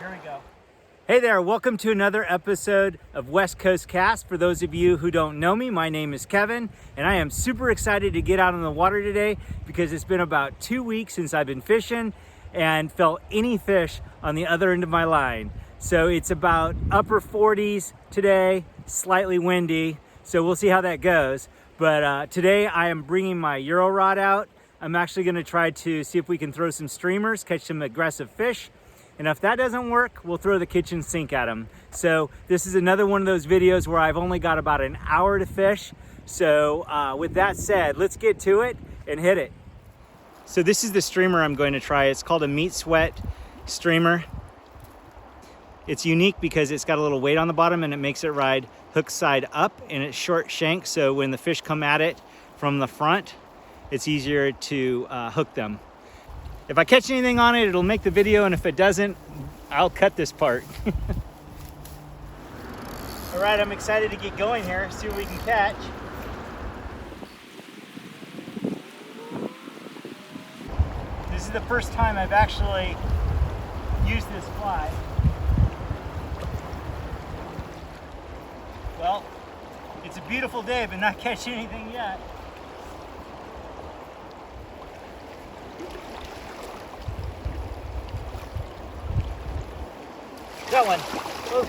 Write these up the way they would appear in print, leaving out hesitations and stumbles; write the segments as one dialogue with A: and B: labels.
A: Here we go.
B: Hey there, welcome to another episode of West Coast Cast. For those of you who don't know me, my name is Kevin, and I am super excited to get out on the water today because it's been about 2 weeks since I've been fishing and felt any fish on the other end of my line. So it's about upper 40s today, slightly windy, so we'll see how that goes. But today I am bringing my Euro rod out. I'm actually gonna try to see if we can throw some streamers, catch some aggressive fish. And if that doesn't work, we'll throw the kitchen sink at them. So this is another one of those videos where I've only got about an hour to fish. So with that said, let's get to it and hit it. So this is the streamer I'm going to try. It's called a meat sweat streamer. It's unique because it's got a little weight on the bottom and it makes it ride hook side up, and it's short shank. So when the fish come at it from the front, it's easier to hook them. If I catch anything on it, it'll make the video, and if it doesn't, I'll cut this part. All right, I'm excited to get going here, see what we can catch. This is the first time I've actually used this fly. Well, it's a beautiful day, but not catching anything yet. Got one. Oh,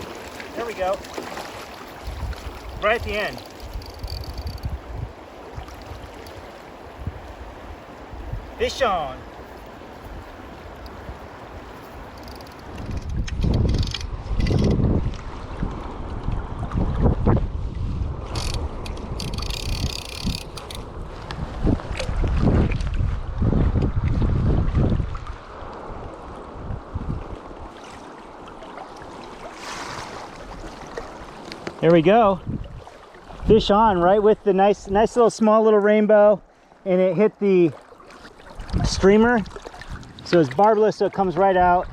B: there we go. Right at the end. Fish on. There we go. Fish on, right with the nice little small little rainbow, and it hit the streamer. So it's barbless, so it comes right out.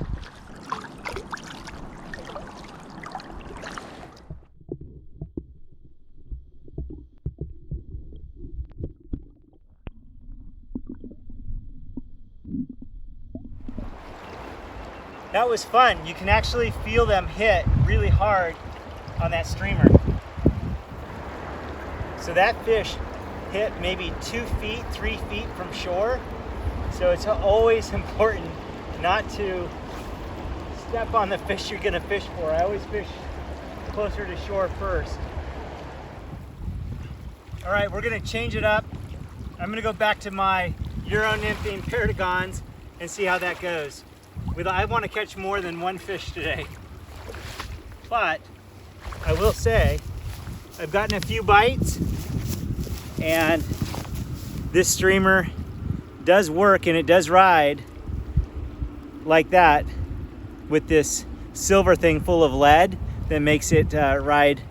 B: That was fun. You can actually feel them hit really hard on that streamer. So that fish hit maybe 2 feet, 3 feet from shore. So it's always important not to step on the fish you're gonna fish for. I always fish closer to shore first. All right, we're gonna change it up. I'm gonna go back to my Euro Nymphing Paragons and see how that goes. I wanna catch more than one fish today. But I will say, I've gotten a few bites, and this streamer does work, and it does ride like that with this silver thing full of lead that makes it ride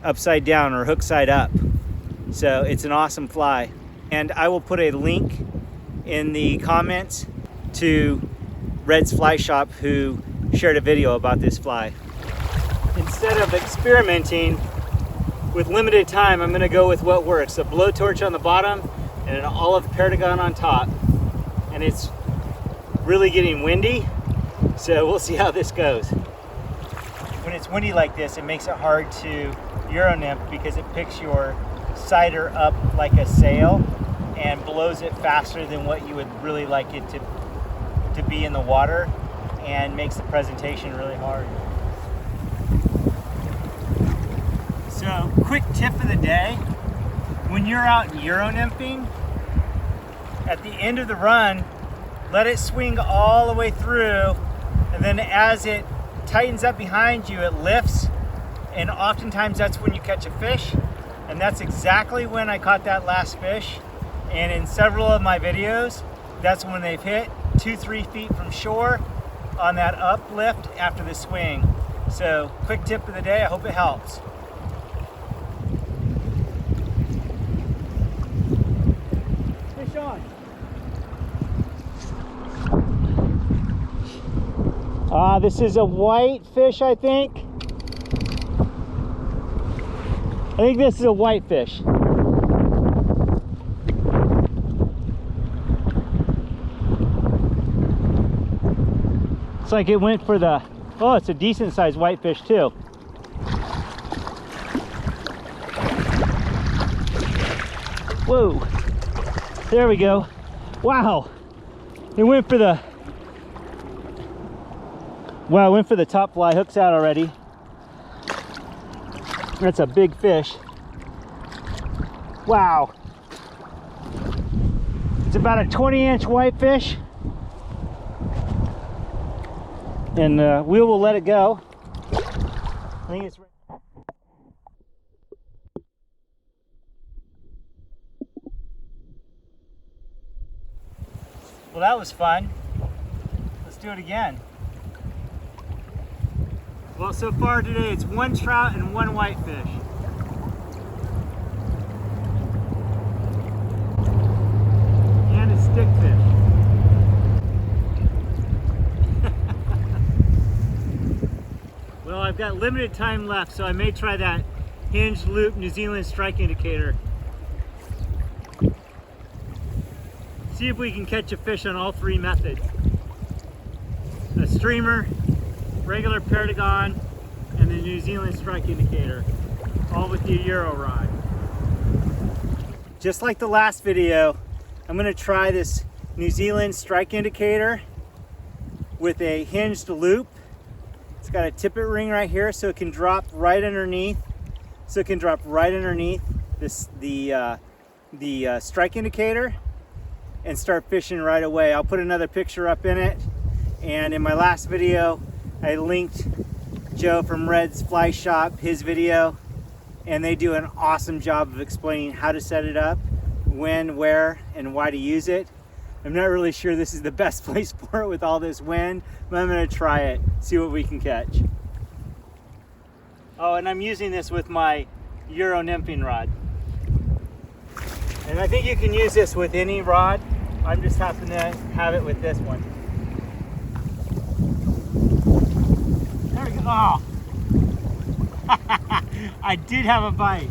B: upside down or hook side up. So it's an awesome fly. And I will put a link in the comments to Red's Fly Shop, who shared a video about this fly. Instead of experimenting with limited time, I'm going to go with what works. A blowtorch on the bottom and an olive paragon on top. And it's really getting windy, so we'll see how this goes. When it's windy like this, it makes it hard to Euro nymph because it picks your sider up like a sail and blows it faster than what you would really like it to be in the water, and makes the presentation really hard. So, quick tip of the day, when you're out Euro nymphing, at the end of the run, let it swing all the way through, and then as it tightens up behind you, it lifts, and oftentimes that's when you catch a fish, and that's exactly when I caught that last fish. And in several of my videos, that's when they've hit 2-3 feet from shore on that uplift after the swing. So, quick tip of the day, I hope it helps. Fish on. This is a white fish, I think. I think this is a white fish. Looks like it went for the, oh, it's a decent sized whitefish too. Whoa, there we go. Wow, it went for the, wow, it went for the top fly. Hook's out already. That's a big fish. Wow. It's about a 20-inch whitefish. And we will let it go. I think it's ready. Well, that was fun. Let's do it again. Well, so far today it's one trout and one whitefish. And a stickfish. Well, I've got limited time left, so I may try that hinged loop New Zealand strike indicator. See if we can catch a fish on all three methods. A streamer, regular Perdigon, and the New Zealand strike indicator, all with the Euro rod. Just like the last video, I'm going to try this New Zealand strike indicator with a hinged loop. It's got a tippet ring right here, so it can drop right underneath. This the strike indicator and start fishing right away. I'll put another picture up in it. And in my last video, I linked Joe from Red's Fly Shop, his video, and they do an awesome job of explaining how to set it up, when, where, and why to use it. I'm not really sure this is the best place for it with all this wind, but I'm gonna try it, see what we can catch. Oh, and I'm using this with my Euro Nymphing rod. And I think you can use this with any rod. I'm just happen to have it with this one. There we go. Oh. I did have a bite.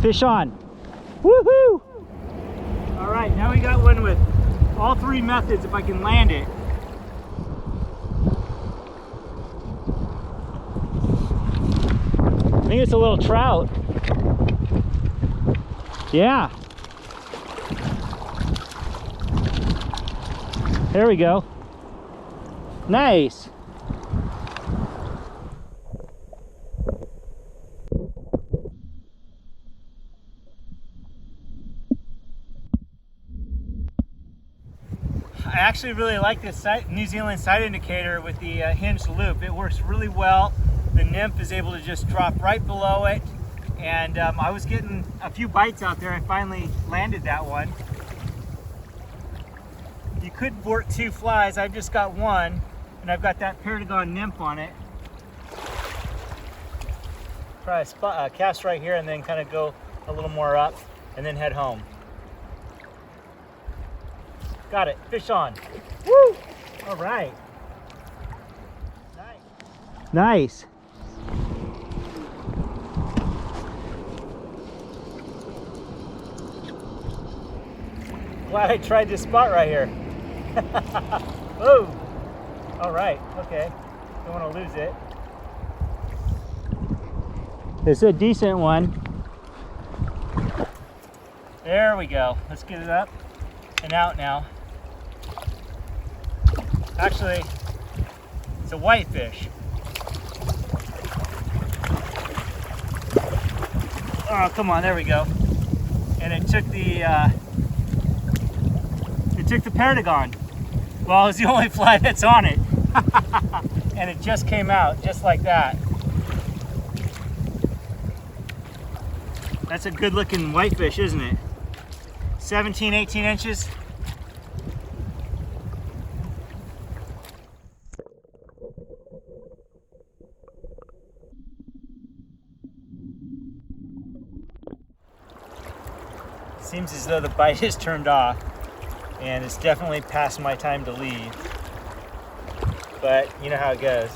B: Fish on. Woohoo! All right, now we got one with all three methods if I can land it. I think it's a little trout. Yeah. There we go. Nice. I actually really like this New Zealand side indicator with the hinged loop. It works really well. The nymph is able to just drop right below it. And I was getting a few bites out there. I finally landed that one. You could work two flies. I've just got one, and I've got that Perdigon nymph on it. Try a cast right here and then kind of go a little more up and then head home. Got it, fish on. Woo! All right. Nice. Nice. Glad I tried this spot right here. Whoa! All right, okay. Don't want to lose it. It's a decent one. There we go. Let's get it up and out now. Actually, it's a whitefish. Oh, come on, there we go. And it took the Perdigon. Well, it's the only fly that's on it. And it just came out, just like that. That's a good looking whitefish, isn't it? 17, 18 inches. Seems as though the bite is turned off, and it's definitely past my time to leave. But you know how it goes.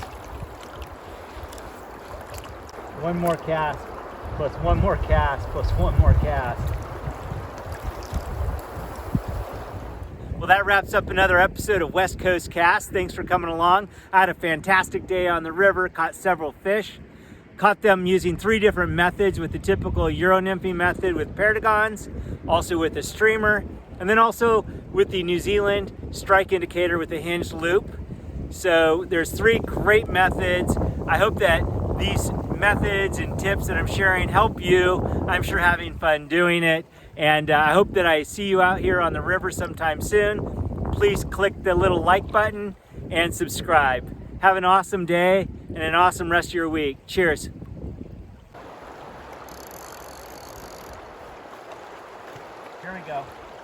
B: One more cast, plus one more cast, plus one more cast. Well, that wraps up another episode of West Coast Cast. Thanks for coming along. I had a fantastic day on the river, caught several fish. Caught them using 3 different methods, with the typical Euro Nymphing method with perdigons, also with a streamer, and then also with the New Zealand strike indicator with a hinged loop. So there's 3 great methods. I hope that these methods and tips that I'm sharing help you. I'm sure having fun doing it. And I hope that I see you out here on the river sometime soon. Please click the little like button and subscribe. Have an awesome day and an awesome rest of your week. Cheers. Here we go.